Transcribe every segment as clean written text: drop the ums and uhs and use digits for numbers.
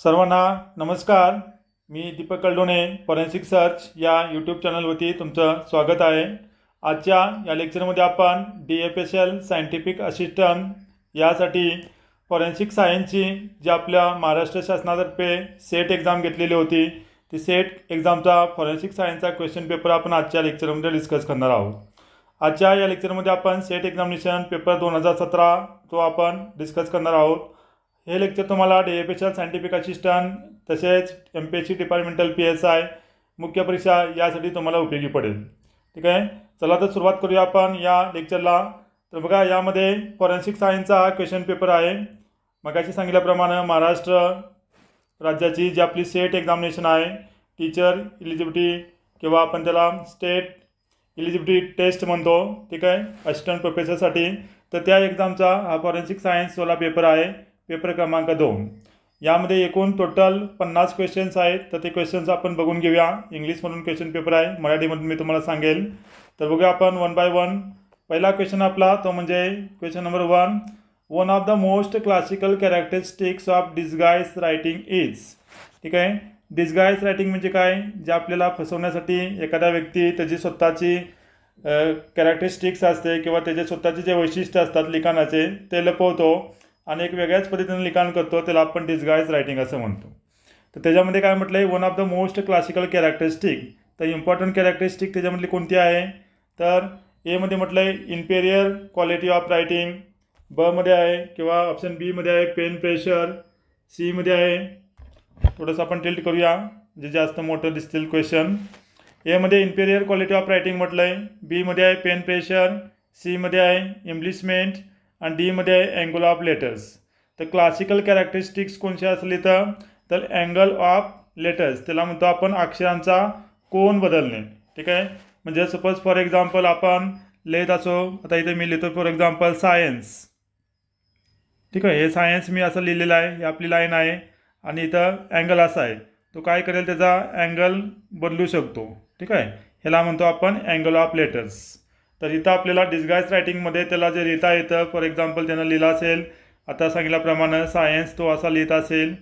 सर्वांना नमस्कार. मी Deepak कल्डोने forensic search या यूट्यूब चॅनलवरती तुमचं स्वागत आहे. आजच्या या लेक्चरमध्ये आपण DFSL सायंटिफिक असिस्टंट यासाठी फॉरेन्सिक सायन्सची जी आपल्या महाराष्ट्र शासनातर्फे सेट एक्झाम घेतलेली होती ती सेट एक्झामचा फॉरेन्सिक सायन्सचा क्वेश्चन पेपर आपण आजच्या लेक्चरमध्ये डिस्कस करणार आहोत. आजच्या या लेक्चरमध्ये आपण सेट एक्झामिनेशन पेपर 2017 तो आपण डिस्कस करणार आहोत. हे लेक्चर तुम्हाला DFSL सायंटिफिक असिस्टंट तसेच MPSC डिपार्टमेंटल PSI मुख्य परीक्षा यासाठी तुम्हाला उपयोगी पडेल. ठीक आहे, चला तर सुरुवात करूया आपण या लेक्चरला. तर बघा, यामध्ये फॉरेन्सिक सायन्सचा हा क्वेश्चन पेपर आहे. मगाशी सांगितल्याप्रमाणे महाराष्ट्र राज्याची जी आपली सेट एक्झामिनेशन आहे, टीचर इलिजिबिलिटी किंवा आपण त्याला स्टेट इलिजिबिलिटी टेस्ट म्हणतो, ठीक आहे, असिस्टंट प्रोफेसरसाठी. तर त्या एक्झामचा हा फॉरेन्सिक सायन्सवाला पेपर आहे, पेपर क्रमांक 2. यामध्ये एकूण टोटल 50 क्वेश्चन्स आहेत. तर ते क्वेश्चन्स आपण बघून घेऊया. इंग्लिशमधून क्वेश्चन पेपर आहे, मराठीमधून मी तुम्हाला सांगेल. तर बघूया आपण वन बाय वन. पहिला क्वेश्चन आपला तो म्हणजे question number 1. One of the most classical characteristics of disguise writing is. ठीक आहे, डिस्गाइज रायटिंग म्हणजे काय? जे आपल्याला फसवण्यासाठी एखादा व्यक्ती त्याची स्वतःची कॅरेक्टरिस्टिक्स असते किंवा त्याचे स्वतःचे जे वैशिष्ट्य असतात लिखाणाचे ते लपवतो आणि एक वेगळ्याच पद्धतीने लिखाण करतो, त्याला आपण डिस्गाइज रायटिंग असं म्हणतो. तर त्याच्यामध्ये काय म्हटलं आहे? One of the most classical characteristic. तर इम्पॉर्टंट कॅरेक्टरिस्टिक त्याच्यामधली कोणती आहे? तर एमध्ये म्हटलं आहे इन्फेरियर क्वालिटी ऑफ रायटिंग, बमध्ये आहे किंवा ऑप्शन बीमध्ये आहे पेन प्रेशर, सीमध्ये आहे, थोडंसं आपण टिल्ट करूया जे जास्त मोठं दिसतील क्वेश्चन. एमध्ये इन्फेरियर क्वालिटी ऑफ रायटिंग म्हटलं आहे, बीमध्ये आहे पेन प्रेशर, सीमध्ये आहे एम्ब्लिशमेंट आणि डीमध्ये आहे अँगल ऑफ लेटर्स. तर क्लासिकल कॅरेक्टरिस्टिक्स कोणत्या असली तर अँगल ऑफ लेटर्स, त्याला म्हणतो आपण अक्षरांचा कोन बदलणे. ठीक आहे, म्हणजे सपोज फॉर एक्झाम्पल आपण लिहित असो, आता इथे मी लिहितो फॉर एक्झाम्पल सायन्स. ठीक आहे, हे सायन्स मी असं लिहिलेलं आहे, ही आपली लाईन आहे आणि इथं अँगल असा आहे. तो काय करेल, त्याचा अँगल बदलू शकतो. ठीक आहे, ह्याला म्हणतो आपण अँगल ऑफ लेटर्स. तर इथं आपल्याला डिस्गाइज रायटिंगमध्ये त्याला जे लिहिता येतं, फॉर एक्झाम्पल त्यानं लिहिलं असेल आता सांगितल्याप्रमाणे सायन्स, तो असा लिहित असेल,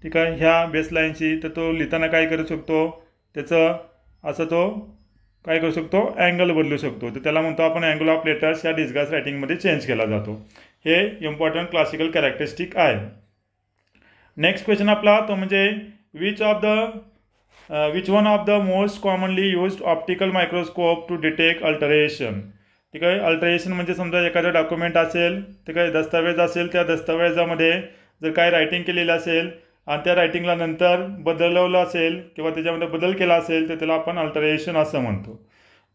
ठीक आहे, ह्या बेसलाईनशी, तर तो लिहिताना काय करू शकतो, त्याचं असं तो काय करू शकतो, अँगल बदलू शकतो. तर त्याला म्हणतो आपण अँगल ऑफ लेटर्स या डिस्गाइज रायटिंगमध्ये चेंज केला जातो. हे इम्पॉर्टंट क्लासिकल कॅरेक्टरिस्टिक आहे. नेक्स्ट क्वेश्चन आपला तो म्हणजे which one of the most commonly used optical microscope to detect alteration. ठीक आहे, अल्टरेशन म्हणजे समजा एखादं डॉक्युमेंट असेल, ठीक आहे, दस्तावेज असेल, त्या दस्तावेजामध्ये जर काय रायटिंग केलेलं असेल आणि त्या रायटिंगला नंतर बदलवलं असेल किंवा त्याच्यामध्ये बदल केला असेल तर त्याला आपण अल्टरेशन असं म्हणतो.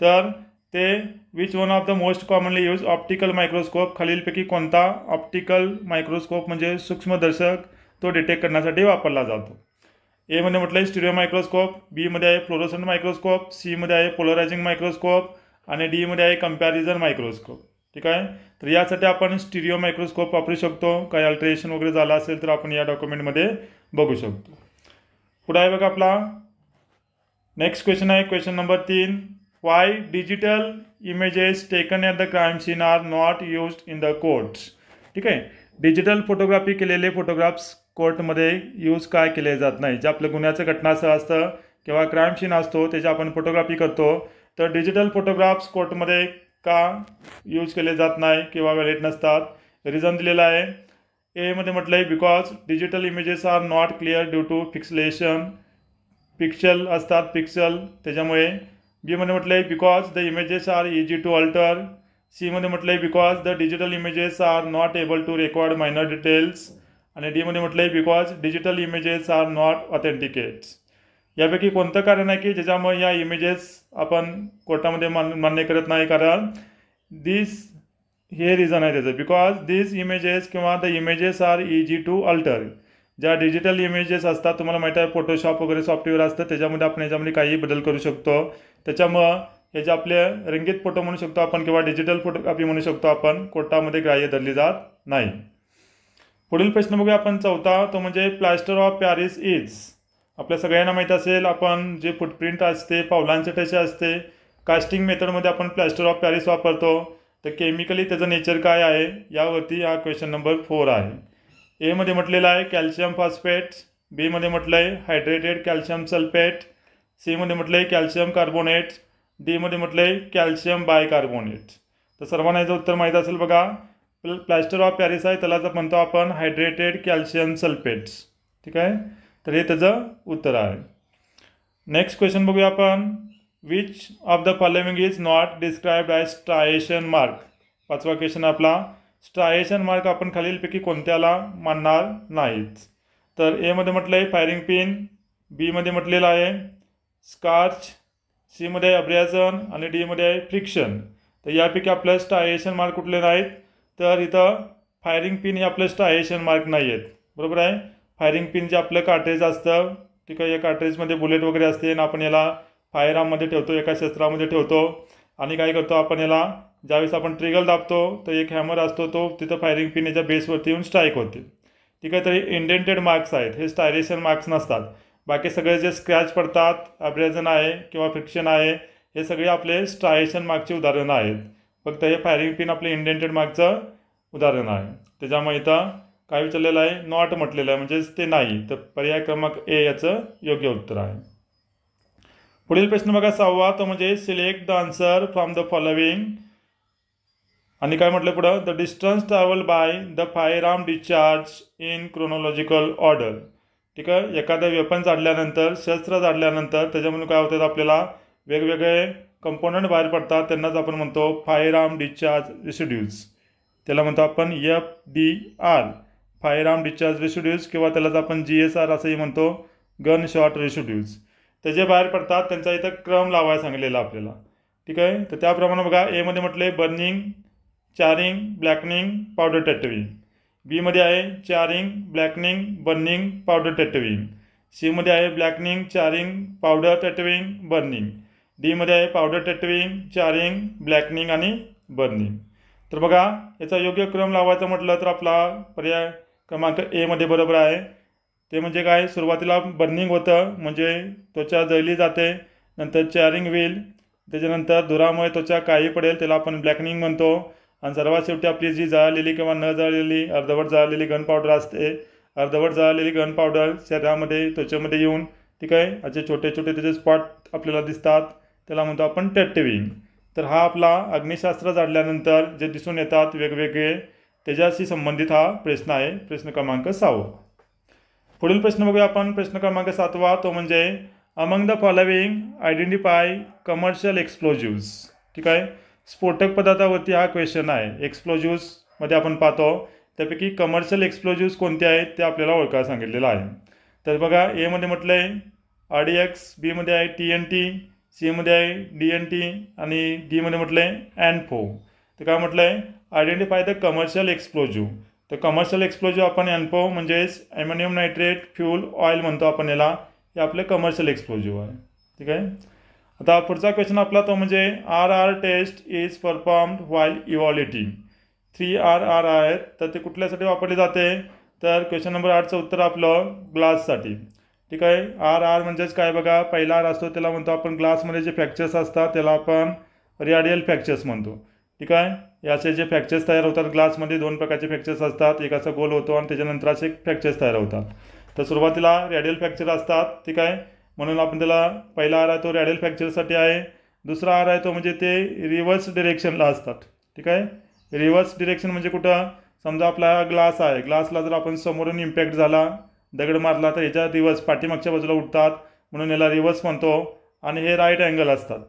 तर ते which one of the most commonly use optical microscope, खालीलपैकी कोणता ऑप्टिकल मायक्रोस्कोप म्हणजे सूक्ष्मदर्शक तो डिटेक्ट करण्यासाठी वापरला जातो? एमध्ये म्हटलं आहे स्टिरिओ मायक्रोस्कोप, बीमध्ये आहे फ्लोरोसेंट मायक्रोस्कोप, सीमध्ये आहे पोलरायझिंग मायक्रोस्कोप आणि डीमध्ये आहे कंपॅरिझन मायक्रोस्कोप. ठीक आहे, तर यासाठी आपण स्टिरिओ मायक्रोस्कोप वापरू शकतो. काही अल्टरेशन वगैरे झालं असेल तर आपण या डॉक्युमेंटमध्ये बघू शकतो. पुढे आहे बघा आपला नेक्स्ट क्वेश्चन आहे question number 3. Why digital images taken at the crime scene are not used in the courts. ठीक आहे, डिजिटल फोटोग्राफी केलेले फोटोग्राफ्स कोर्टमध्ये यूज काय केले जात नाही. जे आपलं गुन्ह्याचं घटनास्थळ असतं किंवा क्राईम सीन असतो त्याची आपण फोटोग्राफी करतो, तर डिजिटल फोटोग्राफ्स कोर्टमध्ये का यूज केले जात नाही किंवा व्हॅलिड नसतात? रिझन दिलेलं आहे. एमध्ये म्हटलं आहे because digital images are not clear due to pixelation, pixel असतात पिक्सल त्याच्यामुळे. बीमध्ये म्हटलं आहे because the images are easy to alter. सीमध्ये म्हटलं आहे because the digital images are not able to record minor details. आणि डीमध्ये म्हटलं आहे because digital images are not authenticates. यापैकी कोणतं कारण आहे की ज्याच्यामुळे या इमेजेस आपण कोर्टामध्ये मान्य करत नाही? कारण हे रिझन आहे त्याचं, बिकॉज दिस इमेजेस किंवा the images are easy to alter. ज्या डिजिटल इमेजेस असतात, तुम्हाला माहीत आहे फोटोशॉप वगैरे सॉफ्टवेअर असतं, त्याच्यामध्ये आपण याच्यामध्ये काही बदल करू शकतो. त्याच्यामुळं हे जे आपले रंगीत फोटो म्हणू शकतो आपण किंवा डिजिटल फोटोग्राफी म्हणू शकतो आपण, कोर्टामध्ये ग्राह्य धरली जात नाही. पुढील प्रश्न बघूया आपण 4था, तो म्हणजे प्लास्टर ऑफ पॅरिस इज. आपल्या सगळ्यांना माहीत असेल आपण जे फुटप्रिंट असते पावलांचे ठसे असते, कास्टिंग मेथडमध्ये आपण प्लास्टर ऑफ पॅरिस वापरतो. तर केमिकली त्याचं नेचर काय आहे यावरती हा क्वेश्चन नंबर 4 आहे. एमध्ये म्हटलेलं आहे कॅल्शियम फॉस्फेट, बी मध्ये म्हटलं आहे हायड्रेटेड कॅल्शियम सल्फेट, सी मध्ये म्हटलं आहे कॅल्शियम कार्बोनेट, डी मध्ये म्हटलं आहे कॅल्शियम बायकार्बोनेट. तर सर्वांना याचं उत्तर माहीत असेल बघा. प्लॅस्टर ऑफ पॅरिस आहे त्याला जर म्हणतो आपण हायड्रेटेड कॅल्शियम सल्फेट्स. ठीक आहे, तर हे त्याचं उत्तर आहे. नेक्स्ट क्वेश्चन बघूया आपण. Which of the following is not described as striation mark. पाचवा क्वेश्चन आपला. स्ट्रायेशन मार्क आपण खालीलपैकी कोणत्याला मानणार नाहीत. तर ए मध्ये म्हटलं आहे फायरिंग पिन, बी मध्ये म्हटलेलं आहे स्कार्च, सी मध्ये आहे अब्रॅझन आणि डी मध्ये आहे फ्रिक्शन. तर यापैकी आपलं स्ट्रायेशन मार्क कुठले नाहीत. तर इथं फायरिंग पिन हे आपलं स्ट्रायेशन मार्क नाही आहेत. बरोबर आहे. फायरिंग पिन जे आपलं कार्ट्रेज असतं, ठीक आहे, या कार्ट्रेजमध्ये बुलेट वगैरे असते आणि आपण याला फायर आर्ममध्ये ठेवतो, एका शस्त्रामध्ये ठेवतो आणि काय करतो आपण याला ज्यावेळेस आपण ट्रिगर दाबतो तर एक हॅमर असतो तो तिथं फायरिंग पिन याच्या बेसवरती येऊन स्ट्राईक होते. ठीक आहे, तर हे इंडेंटेड मार्क्स आहेत, हे स्टायरेशन मार्क्स नसतात. बाकी सगळे जे स्क्रॅच पडतात, अब्रॅझन आहे किंवा फ्रिक्शन आहे, हे सगळे आपले स्ट्रायेशन मार्कचे उदाहरणं आहेत. फक्त हे फायरिंग पिन आपले इंडेंटेड मार्कचं उदाहरण आहे. त्याच्यामुळे इथं काय विचारलेलं आहे, नॉट म्हटलेलं आहे, म्हणजेच ते नाही. तर पर्याय क्रमांक ए याचं योग्य उत्तर आहे. पुढील प्रश्न बघा 6वा, तो म्हणजे select the answer from the following. आणि काय म्हटलं पुढं, the distance travel by the fire arm discharge in chronological order. ठीक आहे, एखादं वेपन जाडल्यानंतर, शस्त्र जाडल्यानंतर त्याच्यामधून काय होतं आपल्याला वेगवेगळे कंपोनंट बाहेर पडतात, त्यांनाच आपण म्हणतो फायर आर्म डिस्चार्ज रेसिड्यूज. त्याला म्हणतो आपण FDR, fire arm discharge residues, किंवा त्यालाच आपण GSR असंही म्हणतो, गन शॉट रेसिड्यूज. ते जे बाहेर पडतात त्यांचा इथं क्रम लावायला सांगलेला आपल्याला. ठीक आहे, तर त्याप्रमाणे बघा ए मध्ये म्हटले बर्निंग, चारिंग, ब्लॅकनिंग, पावडर टॅटविंग. बी मध्ये आहे चारिंग, ब्लॅकनिंग, बर्निंग, पावडर टॅटविंग. सी मध्ये आहे ब्लॅकनिंग, चारिंग, पावडर टॅटविंग, बर्निंग. डी मध्ये आहे पावडर टॅटविंग, चारिंग, ब्लॅकनिंग आणि बर्निंग. तर बघा याचा योग्य क्रम लावायचा म्हटलं तर आपला पर्याय क्रमांक ए मध्ये बरोबर आहे. ते म्हणजे काय, सुरुवातीला बर्निंग होतं म्हणजे त्वचा जळली जाते, नंतर चारिंग होईल, त्याच्यानंतर धुरामुळे त्वचा काळी पडेल त्याला आपण ब्लॅकनिंग म्हणतो, आणि सर्वात शेवटी आपली जी जळलेली किंवा न जळलेली अर्धवट जळलेली गन पावडर असते, अर्धवट जळलेली गन पावडर शरीरामध्ये त्वचेमध्ये येऊन, ठीक आहे, असे छोटे छोटे त्याचे स्पॉट आपल्याला दिसतात, त्याला म्हणतो आपण टॅटविंग. तर हा आपला अग्निशास्त्र जाडल्यानंतर जे दिसून येतात वेगवेगळे, त्याच्याशी संबंधित हा प्रश्न आहे, प्रश्न क्रमांक 6. पुढील प्रश्न बघूया आपण, प्रश्न क्रमांक 7वा, तो म्हणजे among the following identify commercial explosives. ठीक आहे, स्फोटक पदार्थावरती हा क्वेश्चन आहे. एक्सप्लोजिव्समध्ये आपण पाहतो त्यापैकी कमर्शियल एक्सप्लोजिव्स कोणते आहेत ते आपल्याला ओळखायला सांगितलेलं आहे. तर बघा ए मध्ये म्हटलं आहे RDX, बी मध्ये आहे TNT, सी मध्ये आहे DNT आणि डी मध्ये म्हटलं आहे ANFO. तर काय म्हटलं आहे, आयडेंटिफाय द कमर्शियल एक्सप्लोजिव्ह. तर कमर्शियल एक्सप्लोजिव्ह आपण ANFO म्हणजेच ॲम्मोनियम नायट्रेट फ्यूल ऑइल म्हणतो आपण याला, हे आपले कमर्शियल एक्सप्लोजिव्ह आहे. ठीक आहे, आता पुढचा क्वेश्चन आपला तो म्हणजे RR test is performed while evaluating. 3 RR आहेत, तर ते कुठल्यासाठी वापरले जाते, तर क्वेश्चन नंबर 8चं उत्तर आपलं ग्लाससाठी. ठीक आहे, RR म्हणजेच काय बघा, पहिला R असतो त्याला म्हणतो आपण ग्लासमध्ये जे फ्रॅक्चर्स असतात त्याला आपण रेडियल फ्रॅक्चर्स म्हणतो. ठीक आहे, याचे जे फ्रॅक्चर्स तयार होतात ग्लासमध्ये 2 प्रकारचे फ्रॅक्चर्स असतात, एक असा गोल होतो आणि त्याच्यानंतर असे फ्रॅक्चर्स तयार होतात. तर सुरुवातीला रेडियल फ्रॅक्चर असतात. ठीक आहे, म्हणून आपण त्याला पहिला आर आहे तो रॅडियल फ्रॅक्चरसाठी आहे. दुसरा आर आहे तो म्हणजे ते रिव्हर्स डिरेक्शनला असतात. ठीक आहे, रिव्हर्स डिरेक्शन म्हणजे कुठं, समजा आपला ग्लास आहे, ग्लासला जर आपण समोरून इम्पॅक्ट झाला, दगड मारला तर याच्या रिव्हर्स पाठीमागच्या बाजूला उठतात, म्हणून याला रिव्हर्स म्हणतो. आणि हे राईट अँगल असतात.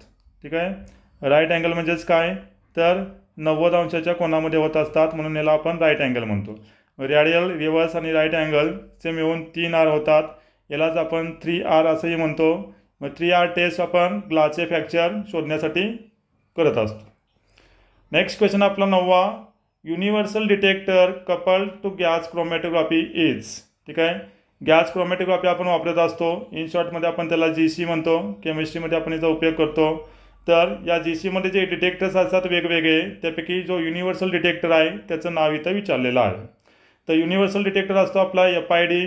ठीक आहे, राईट अँगल म्हणजेच काय, तर 90 अंशाच्या कोणामध्ये होत असतात, म्हणून याला आपण राईट अँगल म्हणतो. रॅडियल, रिव्हर्स आणि राईट अँगलचे मिळून 3 आर होतात, यालाच आपण 3R असंही म्हणतो. मग 3R टेस्ट आपण ग्लासचे फ्रॅक्चर शोधण्यासाठी करत असतो. नेक्स्ट क्वेश्चन आपला 9वा, universal detector couple to gas chromatography is. ठीक आहे, गॅस क्रोमॅटोग्राफी आपण वापरत असतो, इन शॉर्टमध्ये आपण त्याला GC म्हणतो, केमिस्ट्रीमध्ये आपण याचा उपयोग करतो. तर या GCमध्ये जे डिटेक्टर्स असतात वेगवेगळे, त्यापैकी जो युनिव्हर्सल डिटेक्टर आहे त्याचं नाव इथं विचारलेलं आहे. तर युनिव्हर्सल डिटेक्टर असतो आपला FID.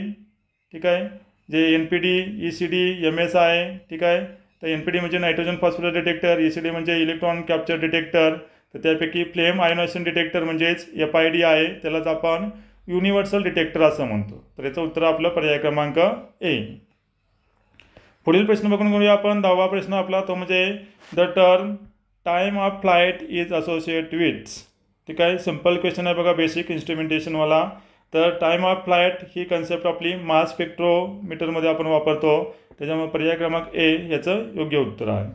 ठीक आहे, जे NPD, ECD, MSI. ठीक आहे, तर NPD म्हणजे नायट्रोजन फॉस्फरस डिटेक्टर, ECD म्हणजे इलेक्ट्रॉन कॅप्चर डिटेक्टर. तर त्यापैकी फ्लेम आयोनायझेशन डिटेक्टर म्हणजेच FID आहे, त्यालाच आपण युनिव्हर्सल डिटेक्टर असं म्हणतो. तर याचं उत्तर आपलं पर्याय क्रमांक ए. पुढील प्रश्न बघून घेऊया आपण. 10वा प्रश्न आपला तो म्हणजे the term time of flight is associate with. ठीक आहे, सिम्पल क्वेश्चन आहे बघा, बेसिक इन्स्ट्रुमेंटेशनवाला. तर time of flight he concept आपली मास स्पेक्ट्रोमीटरमध्ये आपण वापरतो. त्याच्यामुळे पर्याय क्रमांक ए याचं योग्य उत्तर आहे.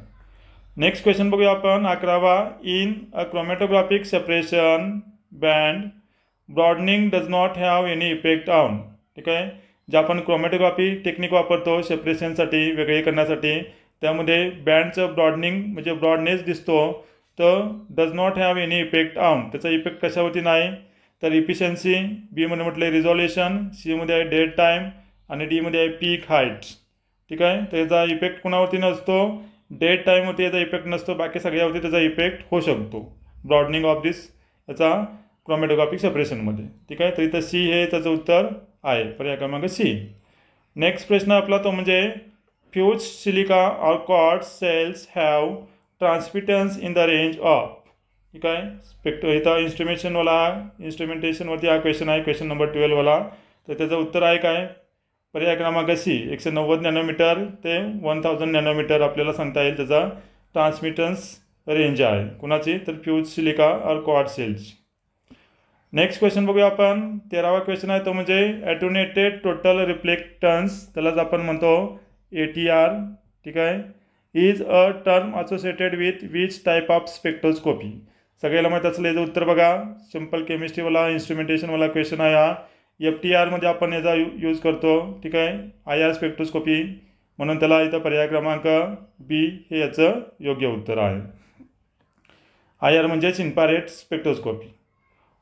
नेक्स्ट क्वेश्चन बघूया आपण 11वा. In a chromatographic separation band broadening does not have any effect on. ठीक आहे, जे आपण क्रोमॅटोग्राफी टेक्निक वापरतो सेपरेशनसाठी, वेगळे करण्यासाठी, त्यामध्ये बँडचं ब्रॉडनिंग म्हणजे ब्रॉडनेस दिसतो, तर does not have any effect on. त्याचा इफेक्ट कशावरती नाही, तर इफिशियन्सी, बीमध्ये म्हटलं रिझॉल्युशन, सीमध्ये आहे डेड टाईम आणि डीमध्ये आहे पीक हाईट. ठीक आहे, त्याचा इफेक्ट कोणावरती नसतो, डेड टाईमवरती याचा इफेक्ट नसतो, बाकी सगळ्यावरती त्याचा इफेक्ट होऊ शकतो ब्रॉडनिंग ऑफ दिस याचा क्रोमॅटोग्राफिक सेपरेशनमध्ये. ठीक आहे, तर इथं सी हे त्याचं उत्तर आहे, पर्याय क्रमांक सी. नेक्स्ट प्रश्न आपला तो म्हणजे fuse silica or quartz cells have transmittance in the range of. ठीक आहे, इथं इन्स्ट्रुमेंटेशनवरती हा क्वेश्चन आहे, क्वेश्चन नंबर 12वाला. तर त्याचं उत्तर आहे काय, पर्याय क्रमांक सी. 190 नॅनोमीटर ते 1000 नॅनोमीटर आपल्याला सांगता येईल त्याचा ट्रान्समिटन्स रेंज आहे. कुणाची, तर fused silica or quartz cells. Next question बघूया आपण. 13वा क्वेश्चन आहे तो म्हणजे ॲटोनेटेड टोटल रिफ्लेक्टन्स, त्यालाच आपण म्हणतो ATR. ठीक आहे, is a term associated with which type of spectroscopy. सगळ्याला माहीत असलं याचं उत्तर बघा, सिम्पल केमिस्ट्रीवाला इन्स्ट्रुमेंटेशनवाला क्वेश्चन आहे हा. FTR आपण याचा यूज करतो. ठीक आहे, IR स्पेक्ट्रोस्कोपी, म्हणून त्याला इथं पर्याय क्रमांक बी हे याचं योग्य उत्तर आहे. IR म्हणजेच इन्फ्रारेड स्पेक्ट्रोस्कोपी.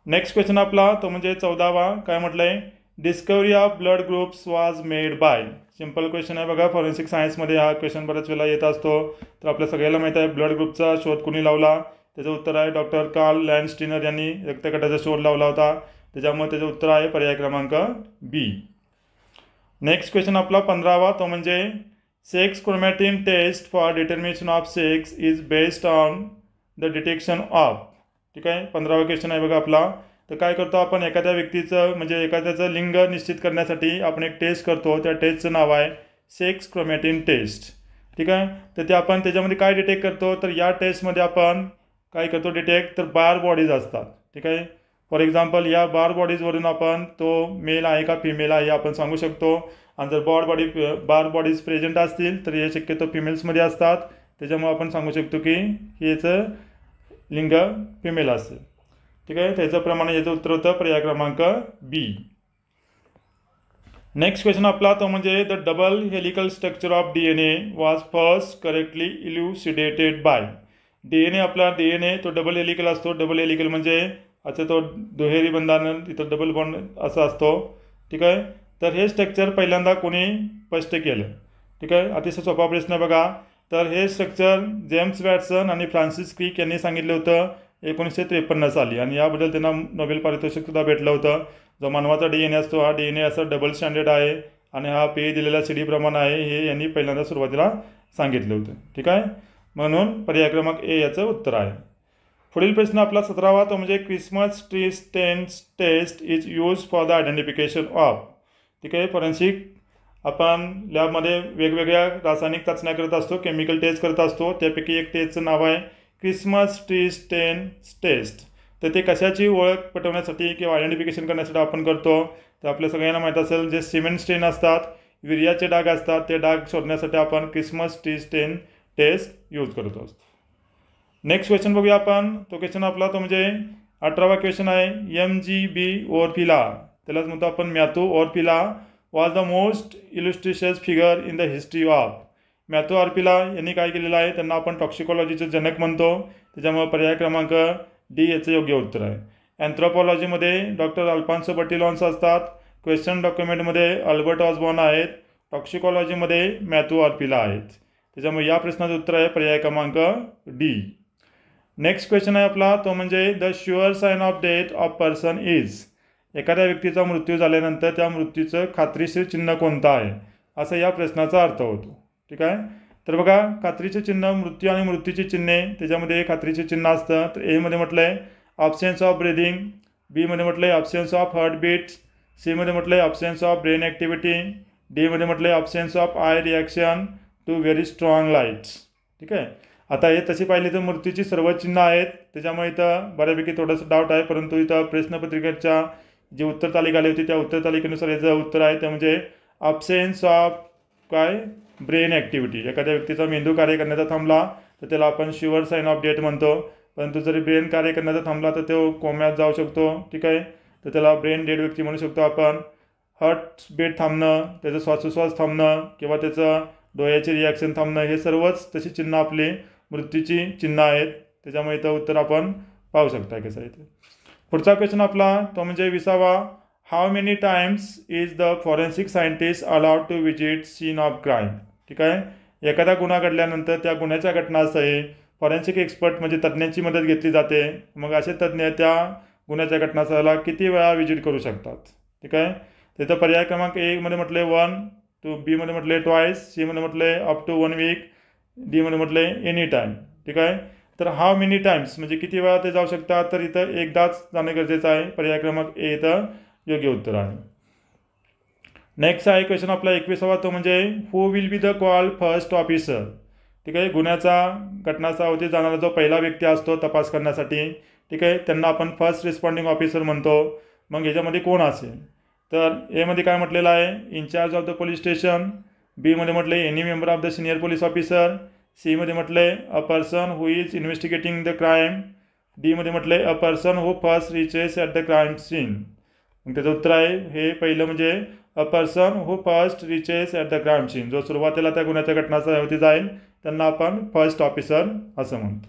नेक्स्ट क्वेश्चन आपला तो म्हणजे 14वा. काय म्हटलं आहे, discovery of blood groups was made by. Simple question आहे बघा, फॉरेन्सिक सायन्समध्ये हा क्वेश्चन बऱ्याच वेळेला येत असतो. तर आपल्या सगळ्याला माहीत आहे ब्लड ग्रुपचा शोध कोणी लावला, त्याचं उत्तर आहे डॉक्टर कार्ल लँडस्टीनर यांनी रक्तगटाचा शोध लावला होता. त्याच्यामुळे त्याचं उत्तर आहे पर्याय क्रमांक बी. नेक्स्ट क्वेश्चन आपला 15वा तो म्हणजे sex chromatin test for determination of sex is based on the detection of. ठीक आहे, 15वा क्वेश्चन आहे बघा आपला. तर काय करतो आपण, एखाद्या व्यक्तीचं म्हणजे एखाद्याचं लिंग निश्चित करण्यासाठी आपण एक टेस्ट करतो, त्या टेस्टचं नाव आहे सेक्स क्रोमॅटिन टेस्ट. ठीक आहे, तर ते आपण त्याच्यामध्ये काय डिटेक्ट करतो, तर या टेस्टमध्ये आपण काय करतो डिटेक्ट, तर बार बॉडीज असतात. ठीक आहे, फॉर एक्झाम्पल या बार बॉडीजवरून आपण तो मेल आहे का फिमेल आहे आपण सांगू शकतो. आणि जर बार बॉडीज प्रेझेंट असतील तर हे शक्यतो फिमेल्समध्ये असतात, त्याच्यामुळे आपण सांगू शकतो की याचं लिंग फिमेल असेल. ठीक आहे, त्याच्याप्रमाणे याचं उत्तर होतं पर्याय क्रमांक बी. नेक्स्ट क्वेश्चन आपला तो म्हणजे the double helical structure of DNA was first correctly elucidated by. DNA आपला DNA तो डबल हेलिकल असतो. डबल हेलिकल म्हणजे असं तो दुहेरी बंधानं तिथं डबल बॉन्ड असं असतो. ठीक आहे, तर हे स्ट्रक्चर पहिल्यांदा कोणी स्पष्ट केलं. ठीक आहे, अतिशय सोपा प्रश्न बघा. तर हे स्ट्रक्चर जेम्स वॅटसन आणि फ्रान्सिस क्रिक यांनी सांगितलं होतं 1953 साली, आणि याबद्दल त्यांना नोबेल पारितोषिक सुद्धा भेटलं होतं. जो मानवाचा DNA असतो हा DNA असा डबल स्टँडर्ड आहे आणि हा पे दिलेला CD प्रमाण आहे, हे यांनी पहिल्यांदा सुरुवातीला सांगितलं होतं. ठीक आहे, म्हणून पर्याय क्रमांक ए याचं उत्तर आहे. पुढील प्रश्न आपला 17वा तो म्हणजे Christmas tree stains test is use for the identification of. ठीक आहे, फॉरेन्सिक आपण लॅबमध्ये वेगवेगळ्या रासायनिक चाचण्या करत असतो, केमिकल टेस्ट करत असतो. त्यापैकी एक टेस्टचं नाव आहे क्रिसमस ट्री स्टेन्स टेस्ट. तर ते कशाची ओळख पटवण्यासाठी किंवा आयडेंटिफिकेशन करण्यासाठी आपण करतो, तर आपल्या सगळ्यांना माहीत असेल जे सिमेंट स्टेन असतात, युरियाचे डाग असतात, ते डाग शोधण्यासाठी आपण क्रिसमस ट्री स्टेन टेस्ट यूज करत असतो. नेक्स्ट क्वेश्चन बघूया आपण. तो क्वेश्चन आपला तो म्हणजे 18वा क्वेश्चन आहे MGB ओरफिला, त्यालाच म्हणतो आपण Matthew Orfila was the most illustrious figure in the history of. Matthew Orfila यांनी काय केलेलं आहे, त्यांना आपण टॉक्सिकॉलॉजीचं जनक म्हणतो. त्याच्यामुळे पर्याय क्रमांक डी याचं योग्य उत्तर आहे. अँथ्रोपॉलॉजीमध्ये डॉक्टर अल्फॉन्सो बर्टिलॉन्स असतात. क्वेश्चन डॉक्युमेंटमध्ये अल्बर्ट ऑसबॉर्न आहेत. टॉक्सिकॉलॉजीमध्ये मॅथ्यू ओरफिला आहेत. त्याच्यामुळे या प्रश्नाचं उत्तर आहे पर्याय क्रमांक डी. नेक्स्ट क्वेश्चन आहे आपला तो म्हणजे the sure sign of death of person is. एखाद्या व्यक्तीचा मृत्यू झाल्यानंतर त्या मृत्यूचं खात्रीशीर चिन्ह कोणतं आहे, असं या प्रश्नाचा अर्थ होतो. ठीक आहे, तर बघा खात्रीचे चिन्ह, मृत्यू आणि मृत्यूची चिन्हे, त्याच्यामध्ये खात्रीचे चिन्ह असतं. तर एमध्ये म्हटलं आहे ऑब्सेन्स ऑफ ब्रिदिंग, बी मध्ये म्हटलं आहे absence of heart beats, C मध्ये म्हटलं आहे absence of brain activity, D मध्ये म्हटलं आहे absence of eye reaction to very strong lights. ठीक आहे. आता हे तशी पाहिली तर मृत्यूची सर्व चिन्ह आहेत, त्याच्यामुळे इथं बऱ्यापैकी थोडंसं डाऊट आहे, परंतु इथं प्रश्नपत्रिकेच्या जी उत्तर तालिका आली होती त्या उत्तर तालिकेनुसार याचं उत्तर आहे ते म्हणजे अब्सेन्स ऑफ काय ब्रेन ॲक्टिव्हिटी. एखाद्या व्यक्तीचा मेंदू कार्य करण्याचा थांबला तर त्याला आपण शुअर साईन ऑफ डेथ म्हणतो, परंतु जरी ब्रेन कार्य करण्याचा थांबला तर तो कोम्यात जाऊ शकतो. ठीक आहे. तर त्याला ब्रेन डेड व्यक्ती म्हणू शकतो आपण. हार्ट बीट थांबणं, त्याचं श्वासोश्वास थांबणं किंवा त्याचं डोळ्याची रिॲक्शन थांबणं हे सर्वच तशी चिन्ह आपली मृत्यूची चिन्ह आहेत, त्याच्यामुळे इथं उत्तर आपण पाहू शकता कसं आहे ते. पुढचा क्वेश्चन आपला तो म्हणजे 20वा. How many times is the forensic scientist allowed to visit scene of crime. ठीक आहे. एखादा गुन्हा घडल्यानंतर त्या गुन्ह्याच्या घटनास्थळी फॉरेन्सिक एक्सपर्ट म्हणजे तज्ज्ञांची मदत घेतली जाते. मग असे तज्ज्ञ त्या गुन्ह्याच्या घटनास्थळाला किती वेळा विजिट करू शकतात. ठीक आहे. तिथं पर्याय क्रमांक 1 मध्ये म्हटले 1, टू बी मध्ये म्हटले ट्वाईस, सी मध्ये म्हटले अप टू 1 वीक, डी मध्ये म्हटले एनी टाईम. ठीक आहे. तर हाऊ मेनी टाइम्स म्हणजे किती वेळा ते जाऊ शकतात, तर इथं एकदाच जाणं गरजेचं आहे. पर्याय क्रमांक ए इथं योग्य उत्तर आहे. नेक्स्ट आहे क्वेश्चन आपला 21वा तो म्हणजे who will be the call first officer. ठीक आहे. गुन्ह्याचा घटनास्थळावरती जाणारा जो पहिला व्यक्ती असतो तपास करण्यासाठी, ठीक आहे, त्यांना आपण फर्स्ट रिस्पॉन्डिंग ऑफिसर म्हणतो. मग याच्यामध्ये कोण असेल, तर एमध्ये काय म्हटलेलं आहे incharge of the police station, B मध्ये म्हटले any member of the senior police officer, C मध्ये म्हटले a person who is investigating the crime, D मध्ये म्हटले a person who first reaches at the crime scene. मग त्याचं उत्तर आहे हे पहिलं म्हणजे a person who first reaches at the crime scene. जो सुरुवातीला त्या गुन्ह्याच्या घटनास्थळावरती जाईल त्यांना आपण फर्स्ट ऑफिसर असं म्हणतो.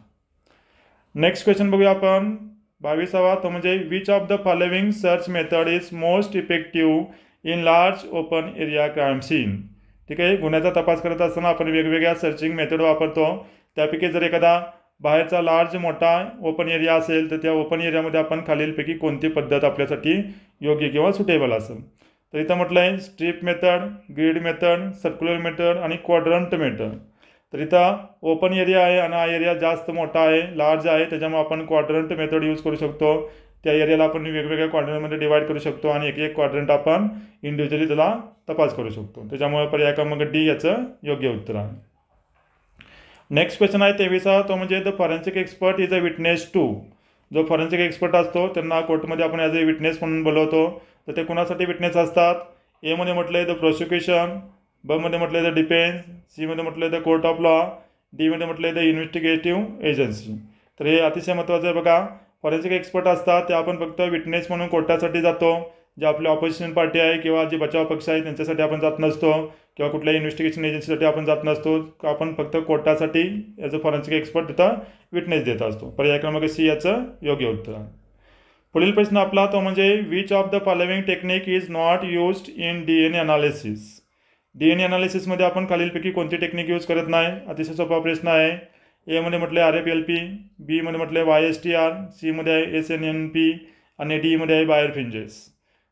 नेक्स्ट क्वेश्चन बघूया आपण 22वा तो म्हणजे which of the following search method is most effective in large open area crime scene. ठीक आहे. गुन्ह्याचा तपास करत असताना आपण वेगवेगळ्या सर्चिंग मेथड वापरतो. त्यापैकी जर एखादा बाहेरचा लार्ज मोठा ओपन एरिया असेल तर त्या ओपन एरियामध्ये आपण खालीलपैकी कोणती पद्धत आपल्यासाठी योग्य किंवा सुटेबल असेल. तर इथं म्हटलं आहे strip method, grid method, circular method आणि क्वाड्रंट मेथड. तर इथं ओपन एरिया आहे आणि हा एरिया जास्त मोठा आहे, लार्ज आहे, त्याच्यामुळे आपण क्वाड्रंट मेथड यूज करू शकतो. त्या एरियाला आपण वेगवेगळ्या क्वाड्रंटमध्ये डिवाईड करू शकतो आणि एक एक क्वाड्रंट आपण इंडिव्हिज्युअली त्याला तपास करू शकतो. त्याच्यामुळे पर्याय क्रमांक डी याचं योग्य उत्तर आहे. नेक्स्ट क्वेश्चन आहे 23वा तो म्हणजे the forensic expert is a witness to. जो फॉरेन्सिक एक्सपर्ट असतो त्यांना कोर्टमध्ये आपण ॲज अ विटनेस म्हणून बोलवतो. तर ते कुणासाठी विटनेस असतात. ए मध्ये म्हटलं द प्रोसिक्युशन, ब मध्ये म्हटलं द डिफेन्स, सी मध्ये म्हटलं the court of law, D मध्ये म्हटलं द इन्व्हेस्टिगेटिव्ह एजन्सी. तर हे अतिशय महत्त्वाचं आहे बघा. फॉरेन्सिक एक्सपर्ट असतात ते आपण फक्त विटनेस म्हणून कोर्टासाठी जातो. जे आपले ऑपोजिशन पार्टी आहे किंवा जे बचाव पक्ष आहे त्यांच्यासाठी आपण जात नसतो किंवा कुठल्याही इन्व्हेस्टिगेशन एजन्सीसाठी आपण जात नसतो. आपण फक्त कोर्टासाठी ॲज अ फॉरेन्सिक एक्सपर्ट तिथं विटनेस देत असतो. पर्याय क्रमांक सी याचं योग्य उत्तर आहे. पुढील प्रश्न आपला तो म्हणजे which of the following technique is not used in DNA analysis. DNA अनालिसिसमध्ये आपण खालीलपैकी कोणती टेक्निक यूज करत नाही. अतिशय सोपा प्रश्न आहे. ए मध्ये म्हटले RFLP, बी मध्ये म्हटले YSTR, सी मध्ये आहे SNNP आणि डी मध्ये आहे बायर फ्रिंजेस.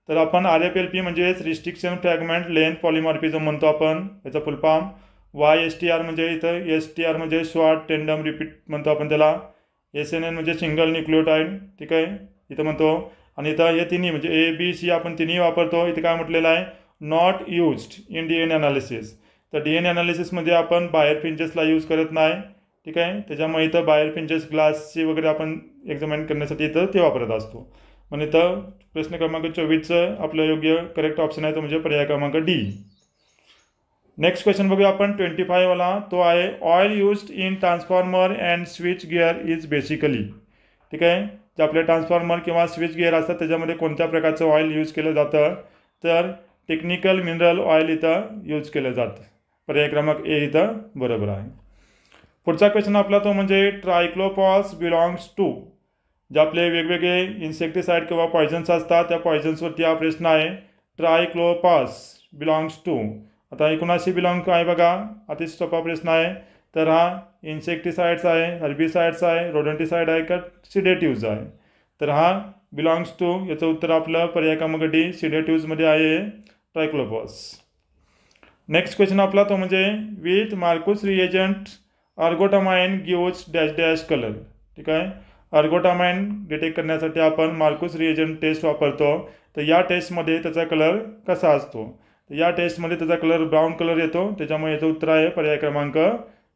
तर आपण RFLP म्हणजेच रिस्ट्रिक्शन फ्रॅगमेंट लेंथ पॉलिमॉर्फिझम म्हणतो आपण, याचा फुल फॉर्म. YSTR म्हणजे इथं STR म्हणजे शॉर्ट टेंडम रिपीट म्हणतो आपण त्याला. SNN म्हणजे सिंगल न्यूक्लियोटाईड. ठीक आहे, इथं म्हणतो. आणि इथं हे तिन्ही म्हणजे ABC आपण तिन्ही वापरतो. इथे काय म्हटलेलं आहे not used in DNA analysis. तर DNA अनालिसिसमध्ये आपण बायर फ्रिंजेसला यूज करत नाही. ठीक आहे, त्याच्यामुळे इथं बायर फ्रिंजेस ग्लासची वगैरे आपण एक्झामिन करण्यासाठी इथं ते वापरत असतो. म्हणजे इथं प्रश्न क्रमांक 24चं आपलं योग्य करेक्ट ऑप्शन आहे तो म्हणजे पर्याय क्रमांक डी. नेक्स्ट क्वेश्चन बघूया आपण 25 वाला तो आहे oil used in transformer and switch gear is basically. ठीक आहे, जे आपले ट्रान्सफॉर्मर किंवा स्विच गिअर असतात त्याच्यामध्ये कोणत्या प्रकारचं ऑइल यूज केलं जातं, तर टेक्निकल मिनरल ऑइल इथं यूज केलं जातं. पर्याय क्रमांक ए इथं बरोबर आहे. पुढचा क्वेश्चन आपला तो म्हणजे ट्रायक्लोपॉस बिलॉंग्स टू. जे आपले वेगवेगळे इन्सेक्टिसाइड किंवा पॉयझन्स असतात त्या पॉयझन्सवरती हा प्रश्न आहे. ट्रायक्लोपॉस बिलॉंग्स टू. आता हे कुणाशी बिलॉंग आहे बघा, अतिशय सोपा प्रश्न आहे. तर हा इन्सेक्टिसाइड्स आहे, हर्बिसाइड्स आहे, रोडंटिसाइड आहे का सिडेटिव्ज आहे. तर हा बिलॉंग्स टू याचं उत्तर आपलं पर्याय क्रमांक डी सिडेटिव्जमध्ये आहे ट्रायक्लोपॉस. नेक्स्ट क्वेश्चन आपला तो म्हणजे with Marquis reagent ergotamine gives dash dash colour. ठीक आहे, अर्गोटामाइन डिटेक्ट करण्यासाठी आपण मार्कुस रिएजंट टेस्ट वापरतो. तर या टेस्टमध्ये त्याचा कलर कसा असतो? तर या टेस्टमध्ये त्याचा कलर ब्राऊन कलर येतो. त्याच्यामुळे याचं उत्तर आहे पर्याय क्रमांक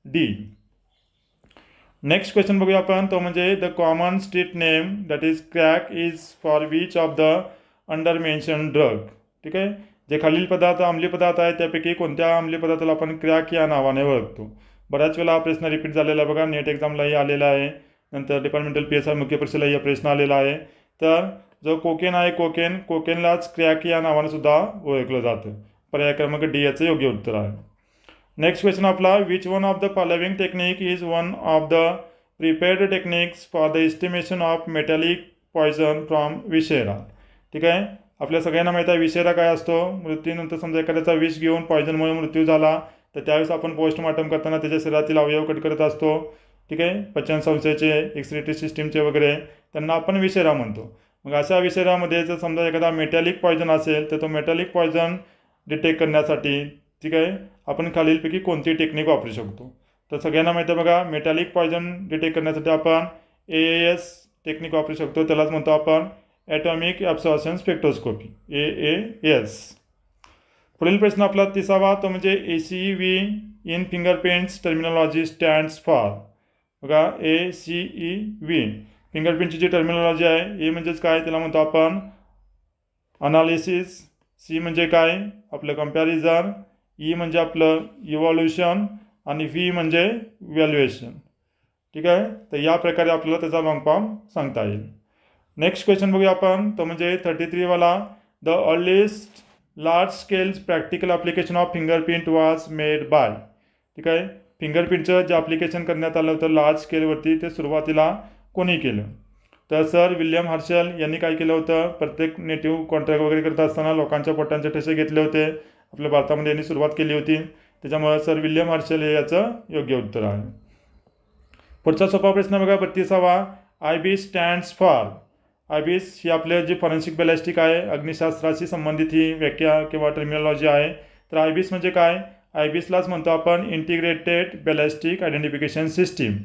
डी. नेक्स्ट क्वेश्चन बघूया आपण, तो म्हणजे the common street name that is crack is for which of the under mention drug. ठीक आहे, जे खालील पदार्थ अंमली पदार्थ आहेत त्यापैकी कोणत्या अंमली पदार्थाला आपण क्रॅक या नावाने ओळखतो? बऱ्याच वेळा हा प्रश्न रिपीट झालेला आहे बघा, नेट एक्झामलाही आलेला आहे, नंतर डिपार्टमेंटल PSI मुख्य परीक्षेलाही हा प्रश्न आलेला आहे. तर जो कोकेन आहे, कोकेनलाच क्रॅक या नावाने सुद्धा ओळखलं जातं. पर्याय क्रमांक डी याचं योग्य उत्तर आहे. नेक्स्ट क्वेश्चन आपला, which one of the following technique is one of the prepared techniques for the estimation of metallic poison from viscera. ठीक आहे, आपल्या सगळ्यांना माहीत आहे विशेरा काय असतो. मृत्यूनंतर समजा एखाद्याचा विष घेऊन पॉयझनमुळे मृत्यू झाला तर त्यावेळेस आपण पोस्टमॉर्टम करताना त्याच्या शरीरातील अवयव कट करत असतो. ठीक आहे, पचन संस्थेचे, एक्सक्रिटरी सिस्टीमचे वगैरे, त्यांना आपण विशेरा म्हणतो. मग अशा विशेरामध्ये जर समजा एखादा मेटॅलिक पॉयझन असेल तर तो मेटॅलिक पॉयझन डिटेक्ट करण्यासाठी ठीक आहे आपण खालीलपैकी कोणती टेक्निक वापरू शकतो? तर सगळ्यांना माहिती आहे बघा, मेटॅलिक पॉयझन डिटेक्ट करण्यासाठी आपण AAS टेक्निक वापरू शकतो. त्यालाच म्हणतो आपण ॲटॉमिक ॲब्सॉर्प्शन स्पेक्ट्रोस्कोपी, AAS. पुढील प्रश्न आपला 30वा, तो म्हणजे ACEV in fingerprints terminology stands for. बघा, ACEV फिंगरप्रिंटची जी टर्मिनॉलॉजी आहे, ए म्हणजेच काय, त्याला म्हणतो आपण अनालिसिस, सी म्हणजे काय आपलं कंपॅरिझन, ई म्हणजे आपलं इव्हॉल्युशन आणि व्ही म्हणजे व्हॅल्युएशन. ठीक आहे, तर या प्रकारे आपल्याला त्याचा लॉंग फॉर्म सांगता येईल. नेक्स्ट क्वेश्चन बघूया आपण, तो म्हणजे 33 वाला, the earliest large scale practical application of fingerprint was made by. ठीक आहे, फिंगरप्रिंटचं जे ॲप्लिकेशन करण्यात आलं होतं लार्ज स्केलवरती ते सुरुवातीला कोणी केलं? तर सर विल्यम हर्शल यांनी काय केलं होतं, प्रत्येक नेटिव्ह कॉन्ट्रॅक्ट वगैरे करत असताना लोकांच्या पोटांचे ठसे घेतले होते. आपल्या भारतामध्ये यांनी सुरुवात केली होती, त्याच्यामुळे सर विल्यम हर्शल हे याचं योग्य उत्तर आहे. पुढचा सोपा प्रश्न बघा 32वा, IBIS स्टँड्स फॉर. IBIS ही आपले जी फॉरेन्सिक बॅलिस्टिक आहे, अग्निशास्त्राशी संबंधित ही व्याख्या किंवा टर्मिनॉलॉजी आहे. तर IBIS म्हणजे काय? IBISलाच म्हणतो आपण इंटिग्रेटेड बॅलिस्टिक आयडेंटिफिकेशन सिस्टीम.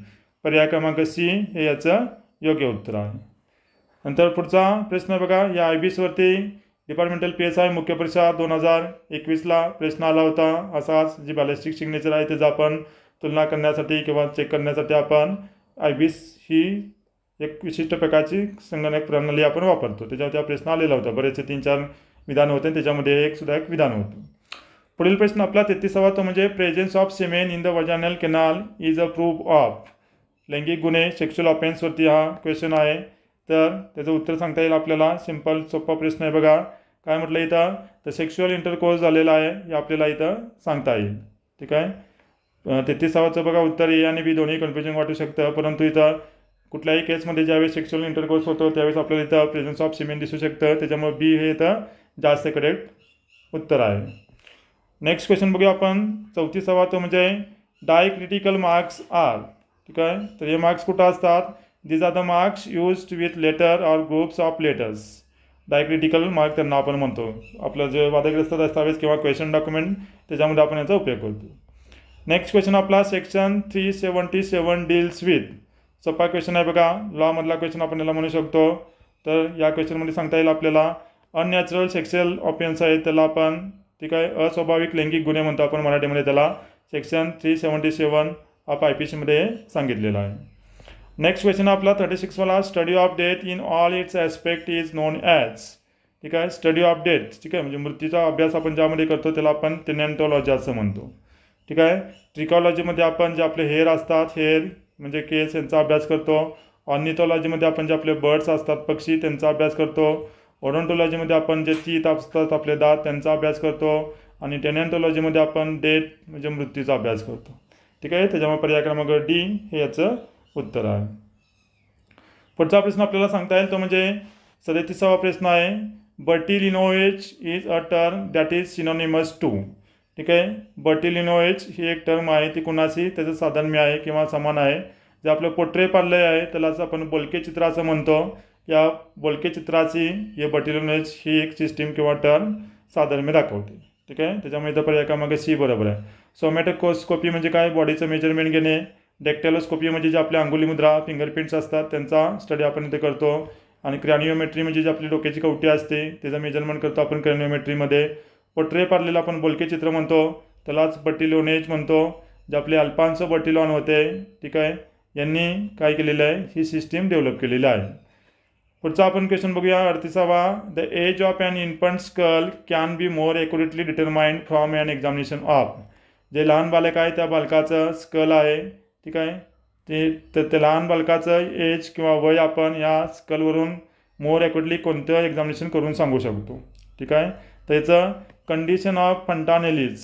पर्याय क्रमांक सी हे याचं योग्य उत्तर आहे. नंतर पुढचा प्रश्न बघा, या IBISवरती डिपार्टमेंटल PSI मुख्य परीक्षा 2021ला प्रश्न आला होता. असाच जी बॅलिस्टिक सिग्नेचर आहे त्याचा आपण तुलना करण्यासाठी किंवा चेक करण्यासाठी आपण IBIS ही एक विशिष्ट प्रकारची संगणक प्रणाली आपण वापरतो. त्याच्यावर त्या प्रश्न आलेला होता. बरेचसे 3-4 विधान होते, त्याच्यामध्ये एक विधान होतं. पुढील प्रश्न आपला 33वा, तो म्हणजे presence of semen in the vaginal canal is a proof of. लैंगिक गुन्हे, सेक्शुअल ऑफेन्सवरती हा क्वेश्चन आहे. तर त्याचं उत्तर सांगता येईल आपल्याला. सिंपल सोपा प्रश्न आहे बघा. काय म्हटलं इथं, तर सेक्शुअल इंटरकोर्स झालेला आहे हे आपल्याला इथं सांगता येईल. ठीक आहे, 33वाचं बघा उत्तर ए आणि बी दोन्ही कन्फ्युजन वाटू शकतं, परंतु इथं कुठल्याही केसमध्ये ज्यावेळेस सेक्शुअल इंटरकोर्स होतो त्यावेळेस आपल्याला इथं प्रेझेन्स ऑफ सिमेन दिसू शकतं. त्याच्यामुळे बी हे इथं जास्त करेक्ट उत्तर आहे. नेक्स्ट क्वेश्चन बघूया आपण 34वा, तो म्हणजे डायक्रिटिकल मार्क्स आर. ठीक आहे, तर हे मार्क्स कुठं असतात? These are the marks used with letter or groups of letters. Diacritical mark त्यांना आपण म्हणतो. आपलं जे वादग्रस्त दस्तावेज किंवा क्वेश्चन डॉक्युमेंट त्याच्यामध्ये आपण याचा उपयोग करतो. नेक्स्ट क्वेश्चन आपला सेक्शन 377 डील्स विथ. सोपा क्वेश्चन आहे बघा, लॉमधला क्वेश्चन आपण याला म्हणू शकतो. तर या क्वेश्चनमध्ये सांगता येईल आपल्याला अननॅचरल सेक्शुअल ऑफेन्स आहे त्याला आपण ठीक आहे अस्वाभाविक लैंगिक गुन्हे म्हणतो आपण मराठीमध्ये त्याला. सेक्शन 377 ऑफ IPC सांगितलेलं आहे. नेक्स्ट क्वेश्चन आपला 36वाला, study of death in all its aspect is known as. ठीक आहे, स्टडी ऑफ डेथ ठीक आहे म्हणजे मृत्यूचा अभ्यास आपण ज्यामध्ये करतो त्याला आपण टेनॅन्टॉलॉजी असं म्हणतो. ठीक आहे, ट्रिकॉलॉजीमध्ये आपण जे आपले हेअर असतात, हेअर म्हणजे केस यांचा अभ्यास करतो. ऑर्निथॉलॉजीमध्ये आपण जे आपले बर्ड्स असतात, पक्षी, त्यांचा अभ्यास करतो. ओडोंटॉलॉजीमध्ये आपण जे टीथ असतात आपले दात त्यांचा अभ्यास करतो. आणि टेनॅन्टॉलॉजीमध्ये आपण डेथ म्हणजे मृत्यूचा अभ्यास करतो. ठीक आहे, त्याच्यामुळे पर्याय क्रमांक डी हे याचं उत्तर आहे. पुढचा प्रश्न आपल्याला सांगता येईल तो म्हणजे 37वा प्रश्न आहे, Bertillonage is a term that is synonymous to. ठीक आहे, बर्टिलिनोएज ही एक टर्म आहे, ती कुणाची त्याचं साधर्म्य आहे किंवा समान आहे. जे आपलं पोट्रे पार्लय आहे त्यालाच आपण बोलके चित्र असं म्हणतो. या बोलके चित्राची हे बर्टिलिनोएज ही एक सिस्टीम किंवा टर्म साधर्म्य दाखवते. ठीक आहे, त्याच्यामुळे इथं पर्याय क्रमांक सी बरोबर आहे. सोमॅटोस्कोपी म्हणजे काय? बॉडीचं मेजरमेंट घेणे. डेक्टेलोस्कोपी म्हणजे जे आपल्या अंगुली मुद्रा फिंगरप्रिंट्स असतात त्यांचा स्टडी आपण इथे करतो. आणि क्रॅनिओमेट्री म्हणजे जी आपली डोक्याची कवटी असते त्याचं मेजरमेंट करतो आपण क्रॅनिओमेट्रीमध्ये. पोट्रे पारलेला आपण बोलके चित्र म्हणतो, त्यालाच बर्टिलोनेज म्हणतो. जे आपले अल्फान्सो बर्टिलॉन होते, ठीक आहे, यांनी काय केलेलं आहे, ही सिस्टीम डेव्हलप केलेली आहे. पुढचा आपण क्वेश्चन बघूया 38वा. The age of an infant skull can be more accurately determined from an examination of. जे लहान बालक आहे त्या बालकाचं स्कल आहे, ठीक आहे, ते लहान बालकाचं एज किंवा वय आपण या स्कलवरून मोर ॲक्युरेटली कोणतं एक्झामिनेशन करून सांगू शकतो, ठीक आहे. त्याचं कंडिशन ऑफ फंटानेलिज,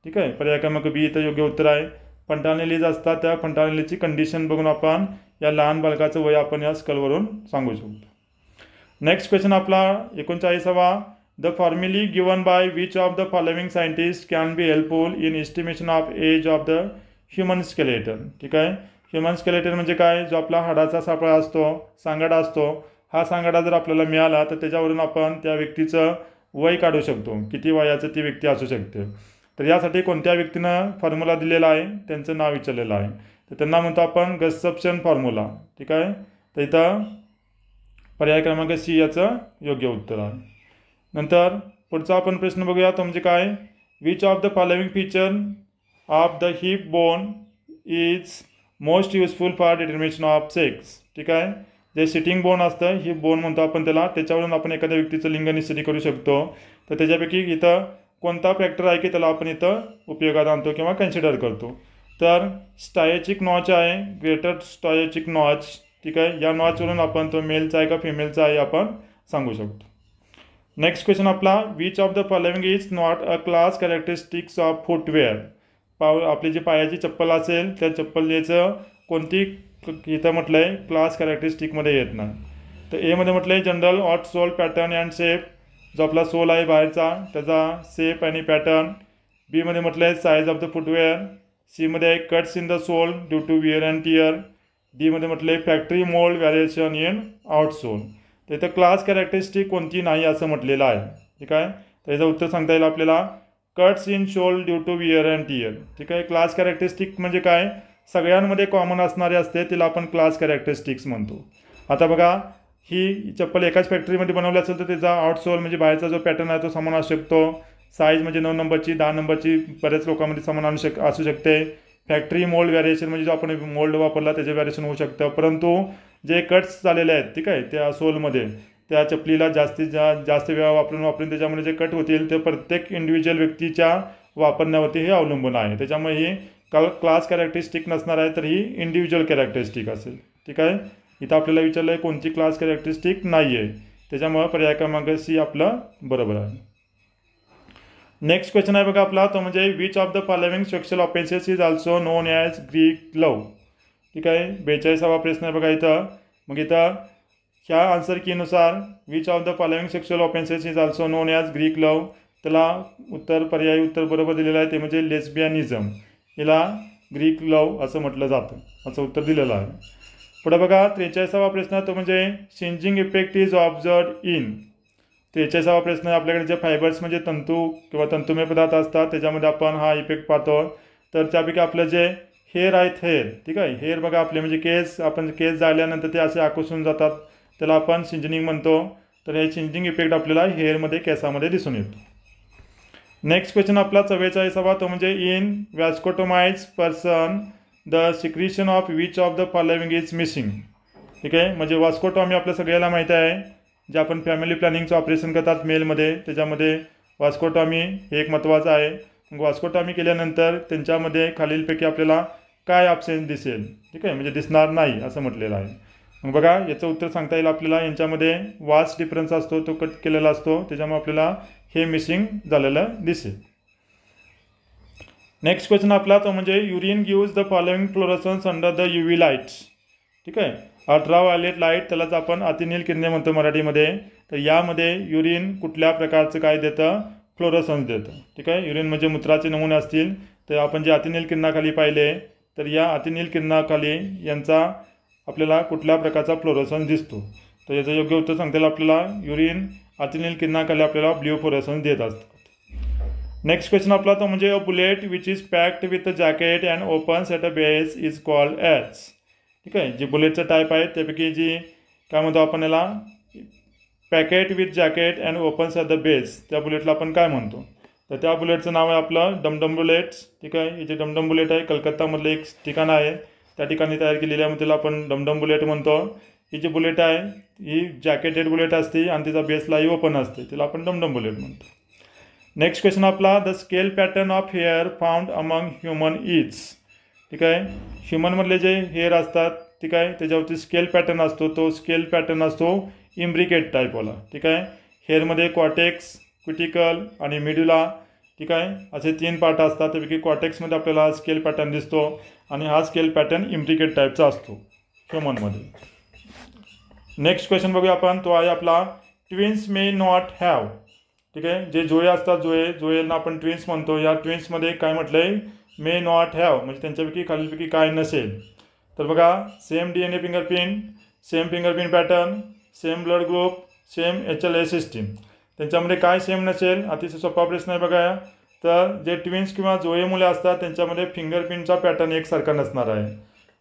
ठीक आहे, पर्याय क्रमांक बी इथं योग्य उत्तर आहे. फंटानेलिज असतात, त्या फंटानेलिजची कंडिशन बघून आपण या लहान बालकाचं वय आपण या स्कलवरून सांगू शकतो. नेक्स्ट क्वेश्चन आपला 39वा. The formulae given by which of the following scientist can be helpful in estimation of age of the human skeleton, ठीक आहे. ह्युमन स्केलेटन म्हणजे काय, जो आपला हाडाचा सापळा असतो, सांगाडा असतो, हा सांगाडा जर आपल्याला मिळाला तर त्याच्यावरून आपण त्या व्यक्तीचं वय काढू शकतो, किती वयाचं ती व्यक्ती असू शकते. तर यासाठी कोणत्या व्यक्तीनं फॉर्म्युला दिलेला आहे त्यांचं नाव विचारलेलं आहे, तर त्यांना म्हणतो आपण गसप्शन फॉर्म्युला, ठीक आहे. तर इथं पर्याय क्रमांक सी याचं योग्य उत्तर आहे. नंतर पुढचा आपण प्रश्न बघूया, तो म्हणजे काय, which of the following feature of the heap bone is most useful for determination of sex, ठीक आहे. जे सिटिंग बोन असतं, हिप बोन म्हणतो आपण त्याला, त्याच्यावरून आपण एखाद्या व्यक्तीचं लिंग निश्चित करू शकतो. तर त्याच्यापैकी इथं कोणता फॅक्टर आहे की त्याला आपण इथं उपयोगात आणतो किंवा कन्सिडर करतो, तर स्टायचिक नॉच आहे, ग्रेटर स्टायचिक नॉच, ठीक आहे. या नॉचवरून आपण तो मेलचा आहे का फिमेलचा आहे आपण सांगू शकतो. नेक्स्ट क्वेश्चन आपला, which of the following is not a class characteristics of footwear. आपली जी पायाची चप्पल असेल त्या चप्पलेचं कोणती इथं म्हटलं आहे क्लास कॅरेक्टरिस्टिकमध्ये येत नाही. तर एमध्ये म्हटलं आहे जनरल ऑट सोल पॅटर्न अँड शेप, जो आपला सोल आहे बाहेरचा त्याचा शेप आणि पॅटर्न. बीमध्ये म्हटलं आहे साईज ऑफ द फुटवेअर. सीमध्ये आहे cuts in the sole due to wear and tear. डीमध्ये म्हटलं आहे factory mould variation in outsole. तर इथं क्लास कॅरेक्टरिस्टिक कोणती नाही असं म्हटलेलं आहे, ठीक आहे. तर याचं उत्तर सांगता येईल आपल्याला cuts in sole due to wear and tear, ठीक आहे. क्लास कॅरेक्टरिस्टिक म्हणजे काय, सगळ्यांमध्ये कॉमन असणारे असते तिला आपण क्लास कॅरेक्टरिस्टिक्स म्हणतो. आता बघा, ही चप्पल एकाच फॅक्टरीमध्ये बनवली असेल तर त्याचा आउटसोल म्हणजे बाहेरचा जो पॅटर्न आहे तो समान असू शकतो. साईज म्हणजे 9 नंबरची 10 नंबरची बऱ्याच लोकांमध्ये समान असू शकते. फॅक्टरी मोल्ड व्हॅरिएशन म्हणजे जो आपण मोल्ड वापरला त्याचे व्हॅरिएशन होऊ शकतं. परंतु जे कट्स झालेले आहेत, ठीक आहे, त्या सोलमध्ये त्या चपलीला जास्त वेळा वापरून त्याच्यामध्ये जे कट होतील ते प्रत्येक इंडिव्हिज्युअल व्यक्तीच्या वापरण्यावरती हे अवलंबून आहे. त्याच्यामुळे ही क्लास कॅरेक्टरिस्टिक नसणार आहे, तर ही इंडिव्हिज्युअल कॅरेक्टरिस्टिक असेल, ठीक आहे. इथं आपल्याला विचारलं आहे कोणती क्लास कॅरेक्टरिस्टिक नाही आहे, त्याच्यामुळे पर्याय क्रमांक सी आपलं बरोबर आहे. नेक्स्ट क्वेश्चन आहे बघा आपला, तो म्हणजे which of the following sexual offences is also known as Greek love, ठीक आहे. 42वा प्रश्न आहे बघा इथं. मग इथं ह्या आन्सर कीनुसार which of the following sexual offences is also known as Greek love, त्याला पर्यायी उत्तर बरोबर दिलेलं आहे, ते म्हणजे लेस्बियानिझम. हिला ग्रीक लव असं म्हटलं जातं, असं उत्तर दिलेलं आहे. पुढे बघा 43वा प्रश्न, तो म्हणजे सिंजिंग इफेक्ट इज ऑब्झर्व्ड इन. 43वा प्रश्न, आपल्याकडे जे फायबर्स म्हणजे तंतू किंवा तंतुमय पदार्थ असतात त्याच्यामध्ये आपण हा इफेक्ट पाहतो. तर त्यापैकी आपलं जे हेअर आहेत, हेअर, ठीक आहे, हेअर बघा आपले म्हणजे केस, आपण केस जाळल्यानंतर ते असे आकुसून जातात, त्याला आपण सिंजनिंग म्हणतो. तर हे सिंजिंग इफेक्ट आपल्याला हेअरमध्ये केसामध्ये दिसून येतो. नेक्स्ट क्वेश्चन आपला 44वा, तो म्हणजे in vasectomised person the secretion of which of the following is missing, ठीक आहे. म्हणजे वास्कोटॉमी आपल्या सगळ्याला माहीत आहे, जे आपण फॅमिली प्लॅनिंगचं ऑपरेशन करतात मेलमध्ये, त्याच्यामध्ये वास्कोटॉमी हे एक महत्त्वाचं आहे. मग वास्कोटॉमी केल्यानंतर त्यांच्यामध्ये खालीलपैकी आपल्याला काय ॲब्सेंट दिसेल, ठीक आहे, म्हणजे दिसणार नाही असं म्हटलेलं आहे. मग बघा याचं उत्तर सांगता येईल आपल्याला, यांच्यामध्ये वास्ट डिफरन्स असतो, तो कट केलेला असतो, त्याच्यामुळे आपल्याला हे मिसिंग झालेलं दिसेल. नेक्स्ट क्वेश्चन आपला, तो म्हणजे urine gives the following fluorescence under the UV lights, ठीक आहे. अल्ट्राव्हायोलेट लाईट त्यालाच आपण अतिनील किरणे म्हणतो मराठीमध्ये. तर यामध्ये युरिन कुठल्या प्रकारचं काय देतं, फ्लोरोसन्स देतं, ठीक आहे. युरिन म्हणजे मूत्राचे नमुने असतील, तर आपण जे अतिनील किरणाखाली पाहिले तर या अतिनील किरणाखाली यांचा आपल्याला कुठल्या प्रकारचा फ्लोरोसन्स दिसतो. तर याचं योग्य उत्तर सांगता येईल आपल्याला, युरिन अतिनील किरणाखाली आपल्याला ब्ल्यू फ्लोरोसन्स देत असतात. नेक्स्ट क्वेश्चन आपला तो म्हणजे a bullet which is packed with a jacket and opens at a base is called as. ठीक आहे, जी बुलेटचं टाईप आहे त्यापैकी जी काय म्हणतो आपण याला packet with jacket and opens at the base, त्या बुलेटला आपण काय म्हणतो. तर त्या बुलेटचं नाव आहे आपलं डमडम बुलेट्स. ठीक आहे, ही जी डमडम बुलेट आहे कलकत्तामधलं एक ठिकाण आहे, त्या ठिकाणी तयार केलेली आहे, त्याला आपण डमडम बुलेट म्हणतो. ही जी बुलेट आहे ही जॅकेटेड बुलेट असते आणि तिचा बेसलाही ओपन असते, तिला आपण डमडम बुलेट म्हणतो. नेक्स्ट क्वेश्चन आपला the scale pattern of hair found among human is. ठीक आहे, ह्युमनमधले जे हेअर असतात ठीक आहे त्याच्यावरती स्केल पॅटर्न असतो, तो स्केल पॅटर्न असतो इम्ब्रिकेट टाईपवाला. ठीक आहे, हेअरमध्ये कॉटेक्स, क्युटिकल आणि मिड्युला ठीक आहे असे 3 पार्ट असतात, त्यापैकी कॉटेक्समध्ये आपल्याला स्केल पॅटर्न दिसतो आणि हा स्केल पॅटर्न इम्ब्रिकेट टाईपचा असतो ह्युमनमध्ये. नेक्स्ट क्वेश्चन बघूया आपण, तो आहे आपला ट्विन्स मे नॉट हॅव. ठीक आहे, जे जोये असतात जोयेला आपण ट्विन्स म्हणतो, या ट्विन्समध्ये काय म्हटलं आहे मे नॉट हॅव म्हणजे त्यांच्यापैकी खालीलपैकी काय नसेल. तर बघा same DNA fingerprint, same fingerprint pattern, same blood group, same HLA system, त्यांच्यामध्ये काय सेम नसेल. अतिशय सोपा प्रश्न आहे बघा. तर जे ट्विन्स किंवा जोये मुले असतात त्यांच्यामध्ये फिंगरप्रिंटचा पॅटर्न एकसारखा नसणार आहे.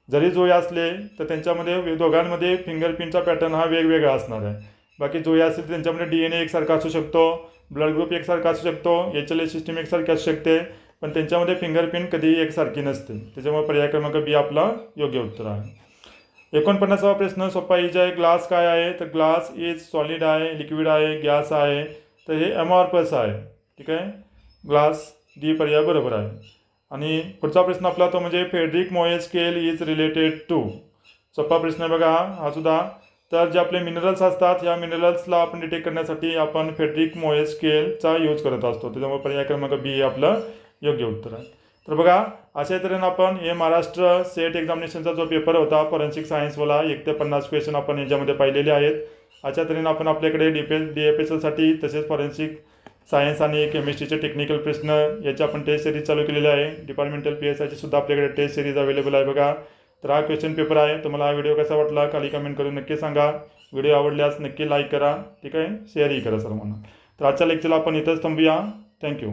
जरी जोये असले तर त्यांच्यामध्ये दोघांमध्ये फिंगरप्रिंटचा पॅटर्न हा वेगवेगळा असणार आहे. बाकी जोये असतील त्यांच्यामध्ये DNA एकसारखा असू शकतो, ब्लड ग्रुप एकसारखा असू शकतो, HLA सिस्टीम एकसारखी असू शकते, पण त्यांच्यामध्ये फिंगरप्रिंट कधीही एकसारखी नसते. त्याच्यामुळे पर्याय क्रमांक बी आपला योग्य उत्तर आहे. 49वा प्रश्न सोपा इज आहे. ग्लास काय आहे, तर ग्लास इज सॉलिड आहे, लिक्विड आहे, गॅस आहे, तर हे अमॉर्फस आहे. ठीक आहे, ग्लास डी पर्याय बरोबर आहे. आणि पुढचा प्रश्न आपला तो म्हणजे फेडरिक मोए स्केल इज रिलेटेड टू. सोपा प्रश्न आहे बघा हा सुद्धा. तर जे आपले मिनरल्स असतात या मिनरल्सला आपण डिटेक्ट करण्यासाठी आपण फेडरिक मोए स्केलचा यूज करत असतो, त्याच्यामुळे पर्याय क्रमांक बी हे आपलं योग्य उत्तर आहे. तर बघा अशा तऱ्हेनं आपण हे महाराष्ट्र सेट एक्झामिनेशनचा जो पेपर होता फॉरेन्सिक सायन्सवाला 1 ते 50 क्वेश्चन आपण याच्यामध्ये पाहिलेले आहेत. अशा तऱ्हेनं आपण आपल्याकडे DFSLसाठी तसेच फॉरेन्सिक सायन्स आणि केमिस्ट्रीचे टेक्निकल प्रश्न याची आपण टेस्ट सिरीज चालू केलेली आहे. डिपार्टमेंटल PSIची सुद्धा आपल्याकडे टेस्ट सिरीज अवेलेबल आहे बघा. तर हा क्वेश्चन पेपर आहे. तुम्हाला हा व्हिडिओ कसा वाटला खाली कमेंट करून नक्की सांगा. व्हिडिओ आवडल्यास नक्की लाईक करा, ठीक आहे, शेअरही करा सर्वांना. तर आजच्या लेक्चरला आपण इथंच थांबूया. थँक्यू.